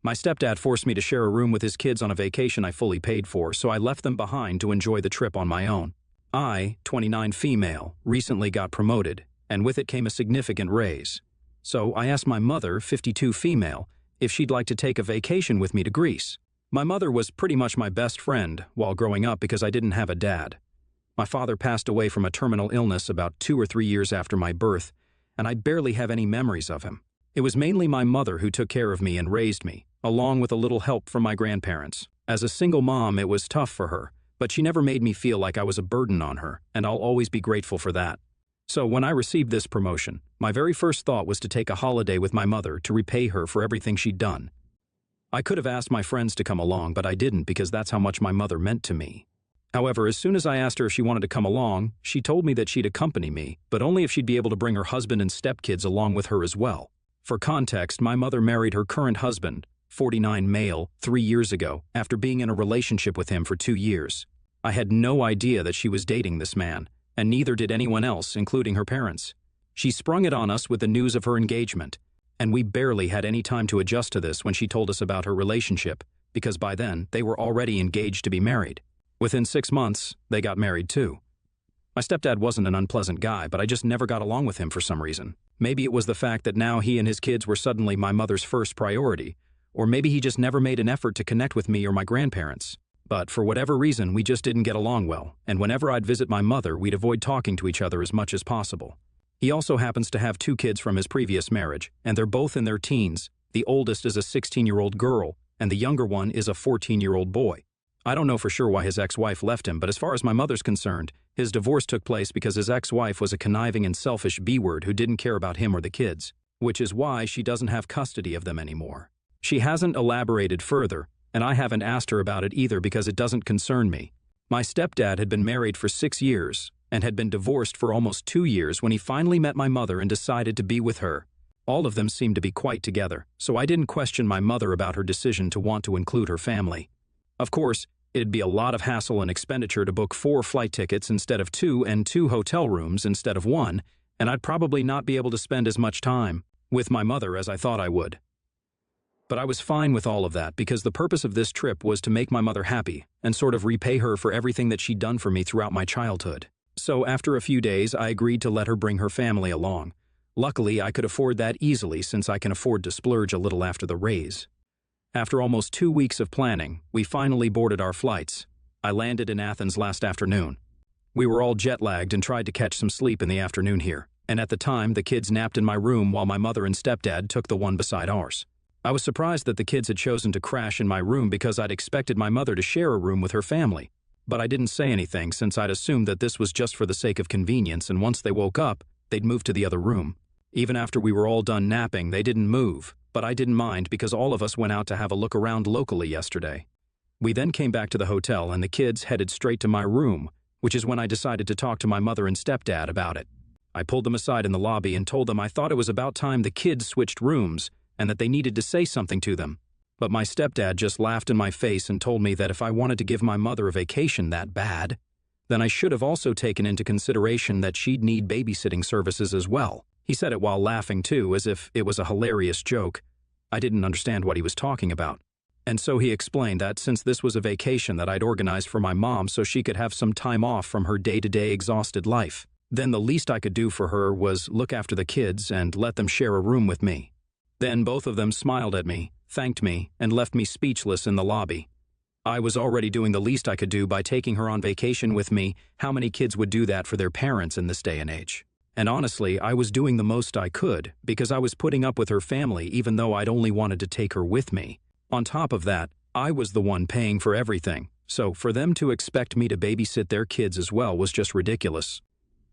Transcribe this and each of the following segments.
My stepdad forced me to share a room with his kids on a vacation I fully paid for, so I left them behind to enjoy the trip on my own. I, 29 female, recently got promoted, and with it came a significant raise. So I asked my mother, 52 female, if she'd like to take a vacation with me to Greece. My mother was pretty much my best friend while growing up because I didn't have a dad. My father passed away from a terminal illness about 2 or 3 years after my birth, and I barely have any memories of him. It was mainly my mother who took care of me and raised me, along with a little help from my grandparents. As a single mom, it was tough for her, but she never made me feel like I was a burden on her, and I'll always be grateful for that. So when I received this promotion, my very first thought was to take a holiday with my mother to repay her for everything she'd done. I could have asked my friends to come along, but I didn't because that's how much my mother meant to me. However, as soon as I asked her if she wanted to come along, she told me that she'd accompany me, but only if she'd be able to bring her husband and stepkids along with her as well. For context, my mother married her current husband, 49 male, 3 years ago, after being in a relationship with him for 2 years. I had no idea that she was dating this man, and neither did anyone else, including her parents. She sprung it on us with the news of her engagement, and we barely had any time to adjust to this when she told us about her relationship, because by then, they were already engaged to be married. Within 6 months, they got married too. My stepdad wasn't an unpleasant guy, but I just never got along with him for some reason. Maybe it was the fact that now he and his kids were suddenly my mother's first priority, or maybe he just never made an effort to connect with me or my grandparents. But for whatever reason, we just didn't get along well, and whenever I'd visit my mother, we'd avoid talking to each other as much as possible. He also happens to have 2 kids from his previous marriage, and they're both in their teens. The oldest is a 16-year-old girl, and the younger one is a 14-year-old boy. I don't know for sure why his ex-wife left him, but as far as my mother's concerned, his divorce took place because his ex-wife was a conniving and selfish B-word who didn't care about him or the kids, which is why she doesn't have custody of them anymore. She hasn't elaborated further, and I haven't asked her about it either because it doesn't concern me. My stepdad had been married for 6 years and had been divorced for almost 2 years when he finally met my mother and decided to be with her. All of them seemed to be quite together, so I didn't question my mother about her decision to want to include her family. Of course, it'd be a lot of hassle and expenditure to book 4 flight tickets instead of 2 and 2 hotel rooms instead of 1, and I'd probably not be able to spend as much time with my mother as I thought I would. But I was fine with all of that because the purpose of this trip was to make my mother happy and sort of repay her for everything that she'd done for me throughout my childhood. So after a few days, I agreed to let her bring her family along. Luckily, I could afford that easily since I can afford to splurge a little after the raise. After almost 2 weeks of planning, we finally boarded our flights. I landed in Athens last afternoon. We were all jet-lagged and tried to catch some sleep in the afternoon here, and at the time, the kids napped in my room while my mother and stepdad took the one beside ours. I was surprised that the kids had chosen to crash in my room because I'd expected my mother to share a room with her family, but I didn't say anything since I'd assumed that this was just for the sake of convenience, and once they woke up, they'd move to the other room. Even after we were all done napping, they didn't move, but I didn't mind because all of us went out to have a look around locally yesterday. We then came back to the hotel and the kids headed straight to my room, which is when I decided to talk to my mother and stepdad about it. I pulled them aside in the lobby and told them I thought it was about time the kids switched rooms and that they needed to say something to them. But my stepdad just laughed in my face and told me that if I wanted to give my mother a vacation that bad, then I should have also taken into consideration that she'd need babysitting services as well. He said it while laughing too, as if it was a hilarious joke. I didn't understand what he was talking about. And so he explained that since this was a vacation that I'd organized for my mom so she could have some time off from her day-to-day exhausted life, then the least I could do for her was look after the kids and let them share a room with me. Then both of them smiled at me, thanked me, and left me speechless in the lobby. I was already doing the least I could do by taking her on vacation with me. How many kids would do that for their parents in this day and age? And honestly, I was doing the most I could because I was putting up with her family even though I'd only wanted to take her with me. On top of that, I was the one paying for everything, so for them to expect me to babysit their kids as well was just ridiculous.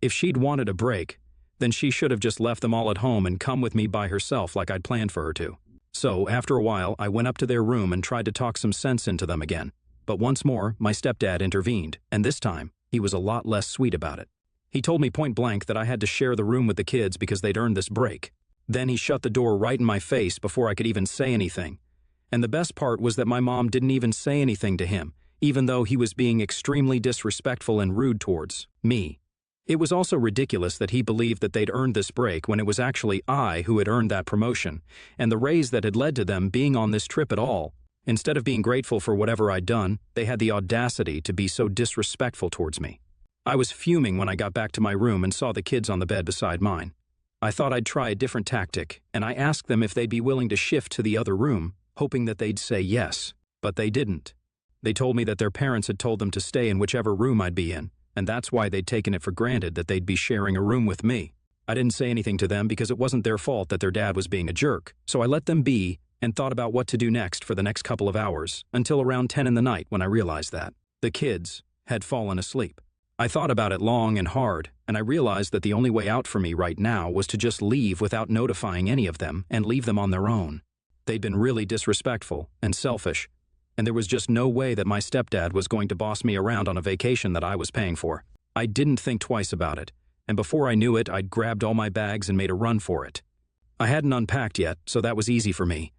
If she'd wanted a break, then she should have just left them all at home and come with me by herself like I'd planned for her to. So, after a while, I went up to their room and tried to talk some sense into them again. But once more, my stepdad intervened, and this time, he was a lot less sweet about it. He told me point blank that I had to share the room with the kids because they'd earned this break. Then he shut the door right in my face before I could even say anything. And the best part was that my mom didn't even say anything to him, even though he was being extremely disrespectful and rude towards me. It was also ridiculous that he believed that they'd earned this break when it was actually I who had earned that promotion, and the raise that had led to them being on this trip at all. Instead of being grateful for whatever I'd done, they had the audacity to be so disrespectful towards me. I was fuming when I got back to my room and saw the kids on the bed beside mine. I thought I'd try a different tactic, and I asked them if they'd be willing to shift to the other room, hoping that they'd say yes, but they didn't. They told me that their parents had told them to stay in whichever room I'd be in, and that's why they'd taken it for granted that they'd be sharing a room with me. I didn't say anything to them because it wasn't their fault that their dad was being a jerk, so I let them be and thought about what to do next for the next couple of hours, until around 10 in the night when I realized that the kids had fallen asleep. I thought about it long and hard, and I realized that the only way out for me right now was to just leave without notifying any of them and leave them on their own. They'd been really disrespectful and selfish, and there was just no way that my stepdad was going to boss me around on a vacation that I was paying for. I didn't think twice about it, and before I knew it, I'd grabbed all my bags and made a run for it. I hadn't unpacked yet, so that was easy for me.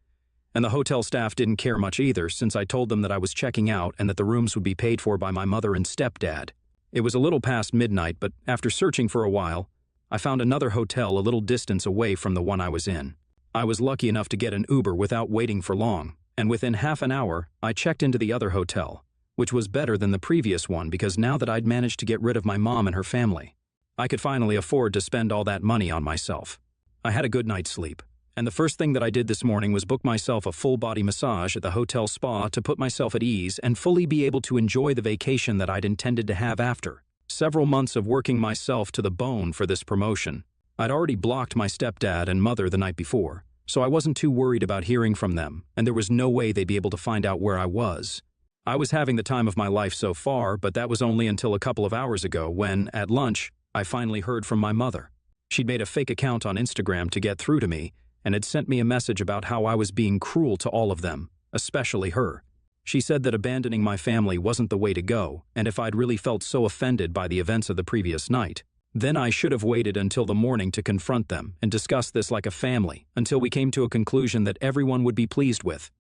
And the hotel staff didn't care much either, since I told them that I was checking out and that the rooms would be paid for by my mother and stepdad. It was a little past midnight, but after searching for a while, I found another hotel a little distance away from the one I was in. I was lucky enough to get an Uber without waiting for long, and within half an hour, I checked into the other hotel, which was better than the previous one because now that I'd managed to get rid of my mom and her family, I could finally afford to spend all that money on myself. I had a good night's sleep, and the first thing that I did this morning was book myself a full-body massage at the hotel spa to put myself at ease and fully be able to enjoy the vacation that I'd intended to have after several months of working myself to the bone for this promotion. I'd already blocked my stepdad and mother the night before, so I wasn't too worried about hearing from them, and there was no way they'd be able to find out where I was. I was having the time of my life so far, but that was only until a couple of hours ago when, at lunch, I finally heard from my mother. She'd made a fake account on Instagram to get through to me, and had sent me a message about how I was being cruel to all of them, especially her. She said that abandoning my family wasn't the way to go, and if I'd really felt so offended by the events of the previous night, then I should have waited until the morning to confront them and discuss this like a family until we came to a conclusion that everyone would be pleased with.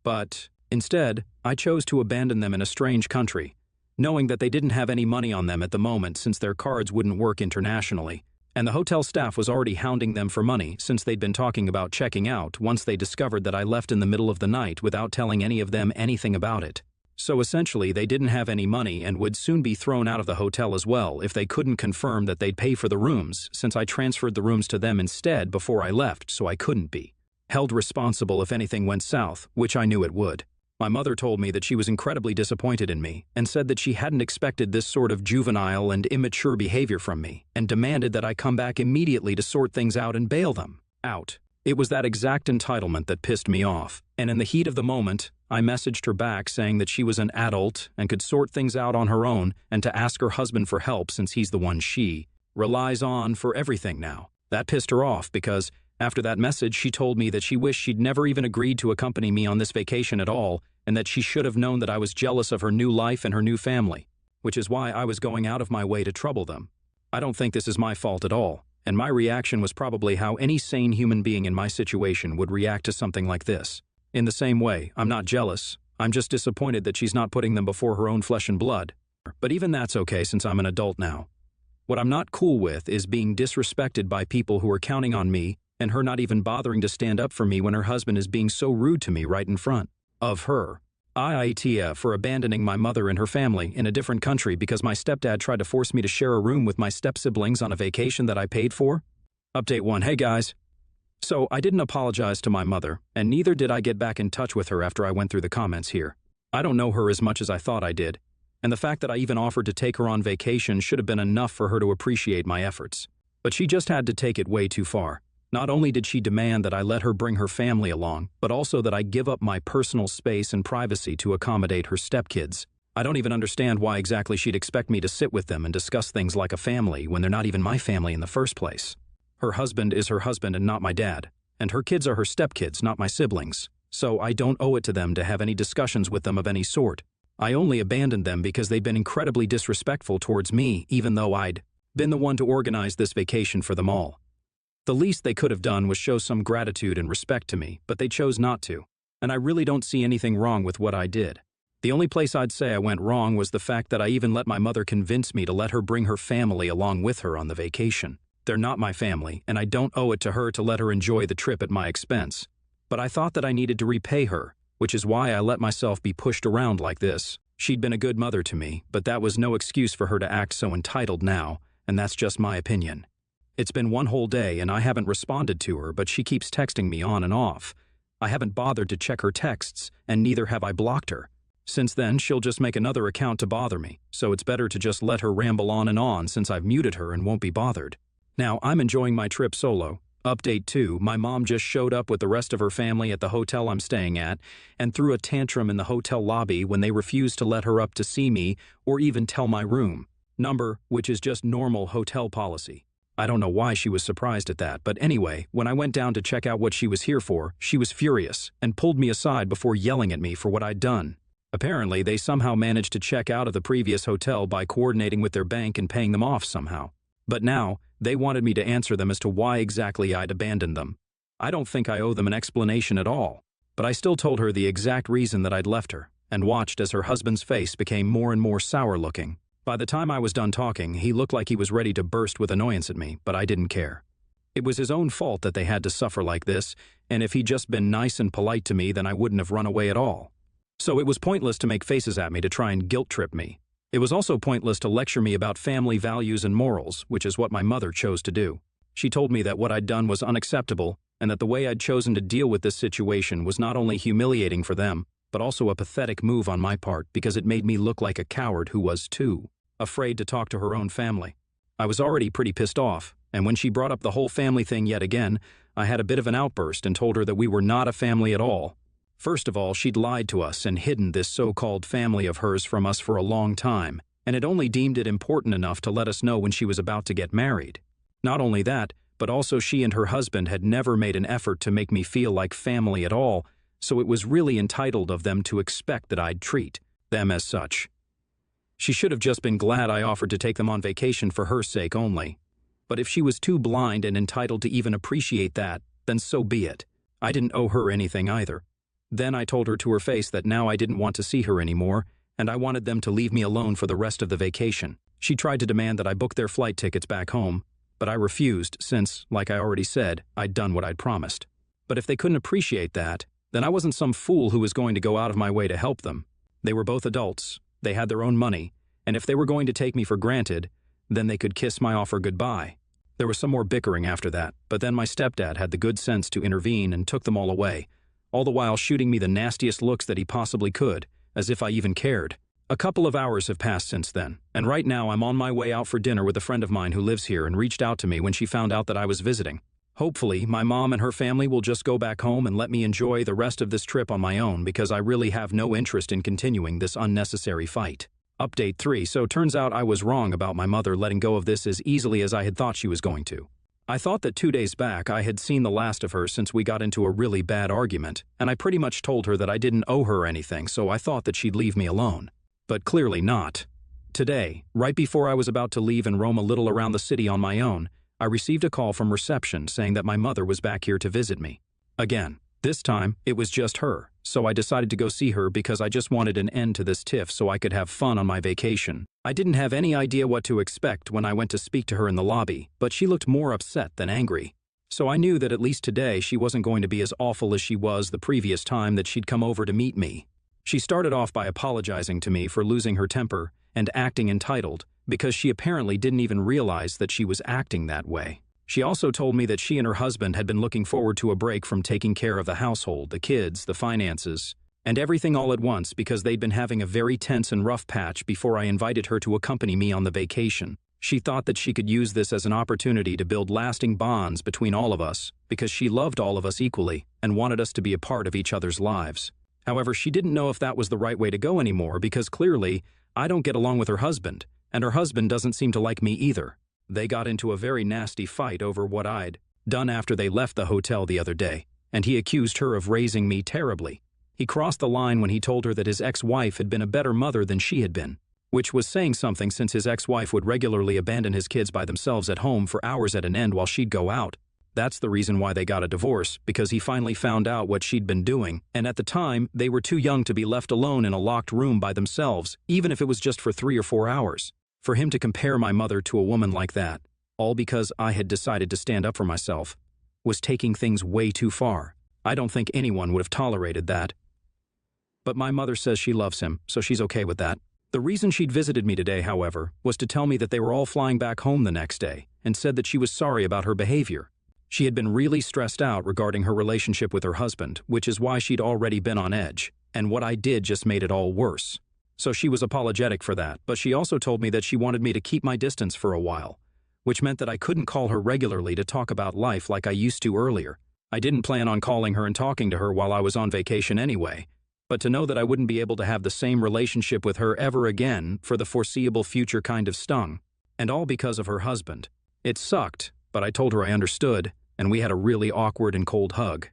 But instead, I chose to abandon them in a strange country, knowing that they didn't have any money on them at the moment since their cards wouldn't work internationally, and the hotel staff was already hounding them for money since they'd been talking about checking out once they discovered that I left in the middle of the night without telling any of them anything about it. So essentially, they didn't have any money and would soon be thrown out of the hotel as well if they couldn't confirm that they'd pay for the rooms, since I transferred the rooms to them instead before I left, so I couldn't be held responsible if anything went south, which I knew it would. My mother told me that she was incredibly disappointed in me and said that she hadn't expected this sort of juvenile and immature behavior from me and demanded that I come back immediately to sort things out and bail them out. It was that exact entitlement that pissed me off, and in the heat of the moment, I messaged her back saying that she was an adult and could sort things out on her own and to ask her husband for help since he's the one she relies on for everything now. That pissed her off because after that message, she told me that she wished she'd never even agreed to accompany me on this vacation at all and that she should have known that I was jealous of her new life and her new family, which is why I was going out of my way to trouble them. I don't think this is my fault at all, and my reaction was probably how any sane human being in my situation would react to something like this. In the same way, I'm not jealous. I'm just disappointed that she's not putting them before her own flesh and blood. But even that's okay since I'm an adult now. What I'm not cool with is being disrespected by people who are counting on me and her not even bothering to stand up for me when her husband is being so rude to me right in front of her. IITF for abandoning my mother and her family in a different country because my stepdad tried to force me to share a room with my step-siblings on a vacation that I paid for? Update 1. Hey guys. So I didn't apologize to my mother, and neither did I get back in touch with her after I went through the comments here. I don't know her as much as I thought I did, and the fact that I even offered to take her on vacation should have been enough for her to appreciate my efforts. But she just had to take it way too far. Not only did she demand that I let her bring her family along, but also that I give up my personal space and privacy to accommodate her stepkids. I don't even understand why exactly she'd expect me to sit with them and discuss things like a family when they're not even my family in the first place. Her husband is her husband and not my dad, and her kids are her stepkids, not my siblings, so I don't owe it to them to have any discussions with them of any sort. I only abandoned them because they'd been incredibly disrespectful towards me, even though I'd been the one to organize this vacation for them all. The least they could have done was show some gratitude and respect to me, but they chose not to, and I really don't see anything wrong with what I did. The only place I'd say I went wrong was the fact that I even let my mother convince me to let her bring her family along with her on the vacation. They're not my family, and I don't owe it to her to let her enjoy the trip at my expense. But I thought that I needed to repay her, which is why I let myself be pushed around like this. She'd been a good mother to me, but that was no excuse for her to act so entitled now, and that's just my opinion. It's been one whole day and I haven't responded to her, but she keeps texting me on and off. I haven't bothered to check her texts, and neither have I blocked her. Since then, she'll just make another account to bother me, so it's better to just let her ramble on and on since I've muted her and won't be bothered. Now, I'm enjoying my trip solo. Update 2, my mom just showed up with the rest of her family at the hotel I'm staying at and threw a tantrum in the hotel lobby when they refused to let her up to see me or even tell my room number, which is just normal hotel policy. I don't know why she was surprised at that, but anyway, when I went down to check out what she was here for, she was furious and pulled me aside before yelling at me for what I'd done. Apparently, they somehow managed to check out of the previous hotel by coordinating with their bank and paying them off somehow. But now, they wanted me to answer them as to why exactly I'd abandoned them. I don't think I owe them an explanation at all, but I still told her the exact reason that I'd left her, and watched as her husband's face became more and more sour-looking. By the time I was done talking, he looked like he was ready to burst with annoyance at me, but I didn't care. It was his own fault that they had to suffer like this, and if he'd just been nice and polite to me, then I wouldn't have run away at all. So it was pointless to make faces at me to try and guilt-trip me. It was also pointless to lecture me about family values and morals, which is what my mother chose to do. She told me that what I'd done was unacceptable, and that the way I'd chosen to deal with this situation was not only humiliating for them, but also a pathetic move on my part because it made me look like a coward who was, too, afraid to talk to her own family. I was already pretty pissed off, and when she brought up the whole family thing yet again, I had a bit of an outburst and told her that we were not a family at all. First of all, she'd lied to us and hidden this so-called family of hers from us for a long time, and had only deemed it important enough to let us know when she was about to get married. Not only that, but also she and her husband had never made an effort to make me feel like family at all, so it was really entitled of them to expect that I'd treat them as such. She should have just been glad I offered to take them on vacation for her sake only. But if she was too blind and entitled to even appreciate that, then so be it. I didn't owe her anything either. Then I told her to her face that now I didn't want to see her anymore, and I wanted them to leave me alone for the rest of the vacation. She tried to demand that I book their flight tickets back home, but I refused since, like I already said, I'd done what I'd promised. But if they couldn't appreciate that, then I wasn't some fool who was going to go out of my way to help them. They were both adults, they had their own money, and if they were going to take me for granted, then they could kiss my offer goodbye. There was some more bickering after that, but then my stepdad had the good sense to intervene and took them all away, all the while shooting me the nastiest looks that he possibly could, as if I even cared. A couple of hours have passed since then, and right now I'm on my way out for dinner with a friend of mine who lives here and reached out to me when she found out that I was visiting. Hopefully, my mom and her family will just go back home and let me enjoy the rest of this trip on my own because I really have no interest in continuing this unnecessary fight. Update 3, so turns out I was wrong about my mother letting go of this as easily as I had thought she was going to. I thought that 2 days back I had seen the last of her since we got into a really bad argument, and I pretty much told her that I didn't owe her anything, so I thought that she'd leave me alone. But clearly not. Today, right before I was about to leave and roam a little around the city on my own, I received a call from reception saying that my mother was back here to visit me. Again, this time it was just her, so I decided to go see her because I just wanted an end to this tiff so I could have fun on my vacation. I didn't have any idea what to expect when I went to speak to her in the lobby, but she looked more upset than angry. So I knew that at least today she wasn't going to be as awful as she was the previous time that she'd come over to meet me. She started off by apologizing to me for losing her temper and acting entitled because she apparently didn't even realize that she was acting that way. She also told me that she and her husband had been looking forward to a break from taking care of the household, the kids, the finances, and everything all at once because they'd been having a very tense and rough patch before I invited her to accompany me on the vacation. She thought that she could use this as an opportunity to build lasting bonds between all of us because she loved all of us equally and wanted us to be a part of each other's lives. However, she didn't know if that was the right way to go anymore because clearly I don't get along with her husband, and her husband doesn't seem to like me either. They got into a very nasty fight over what I'd done after they left the hotel the other day, and he accused her of raising me terribly. He crossed the line when he told her that his ex-wife had been a better mother than she had been, which was saying something since his ex-wife would regularly abandon his kids by themselves at home for hours at an end while she'd go out. That's the reason why they got a divorce, because he finally found out what she'd been doing, and at the time, they were too young to be left alone in a locked room by themselves, even if it was just for 3 or 4 hours. For him to compare my mother to a woman like that, all because I had decided to stand up for myself, was taking things way too far. I don't think anyone would have tolerated that. But my mother says she loves him, so she's okay with that. The reason she'd visited me today, however, was to tell me that they were all flying back home the next day, and said that she was sorry about her behavior. She had been really stressed out regarding her relationship with her husband, which is why she'd already been on edge, and what I did just made it all worse. So she was apologetic for that, but she also told me that she wanted me to keep my distance for a while, which meant that I couldn't call her regularly to talk about life like I used to earlier. I didn't plan on calling her and talking to her while I was on vacation anyway, but to know that I wouldn't be able to have the same relationship with her ever again for the foreseeable future kind of stung, and all because of her husband. It sucked, but I told her I understood, and we had a really awkward and cold hug.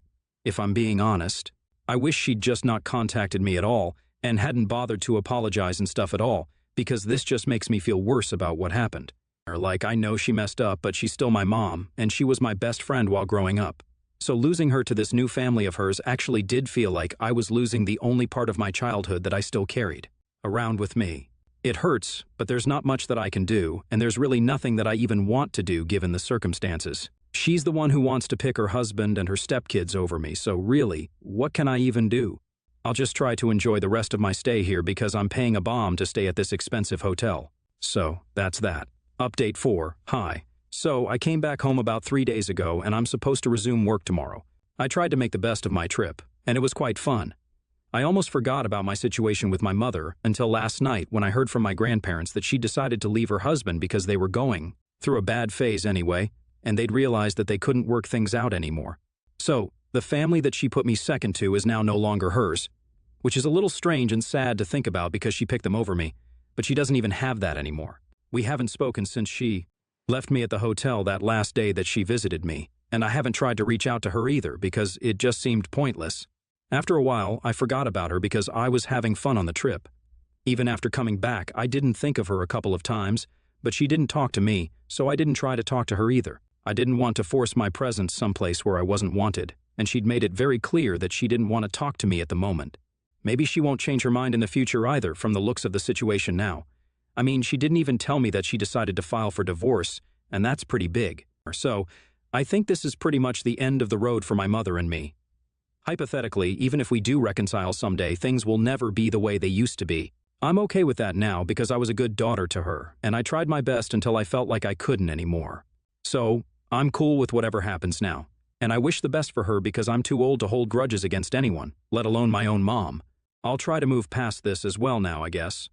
If I'm being honest, I wish she'd just not contacted me at all and hadn't bothered to apologize and stuff at all, because this just makes me feel worse about what happened. Like, I know she messed up, but she's still my mom, and she was my best friend while growing up. So losing her to this new family of hers actually did feel like I was losing the only part of my childhood that I still carried around with me. It hurts, but there's not much that I can do, and there's really nothing that I even want to do given the circumstances. She's the one who wants to pick her husband and her stepkids over me, so really, what can I even do? I'll just try to enjoy the rest of my stay here because I'm paying a bomb to stay at this expensive hotel. So, that's that. Update 4, hi. So, I came back home about 3 days ago and I'm supposed to resume work tomorrow. I tried to make the best of my trip, and it was quite fun. I almost forgot about my situation with my mother until last night when I heard from my grandparents that she decided to leave her husband because they were going through a bad phase anyway, and they'd realized that they couldn't work things out anymore. So, the family that she put me second to is now no longer hers, which is a little strange and sad to think about because she picked them over me, but she doesn't even have that anymore. We haven't spoken since she left me at the hotel that last day that she visited me, and I haven't tried to reach out to her either because it just seemed pointless. After a while, I forgot about her because I was having fun on the trip. Even after coming back, I didn't think of her a couple of times, but she didn't talk to me, so I didn't try to talk to her either. I didn't want to force my presence someplace where I wasn't wanted, and she'd made it very clear that she didn't want to talk to me at the moment. Maybe she won't change her mind in the future either from the looks of the situation now. I mean, she didn't even tell me that she decided to file for divorce, and that's pretty big. So, I think this is pretty much the end of the road for my mother and me. Hypothetically, even if we do reconcile someday, things will never be the way they used to be. I'm okay with that now because I was a good daughter to her, and I tried my best until I felt like I couldn't anymore. So, I'm cool with whatever happens now, and I wish the best for her because I'm too old to hold grudges against anyone, let alone my own mom. I'll try to move past this as well now, I guess.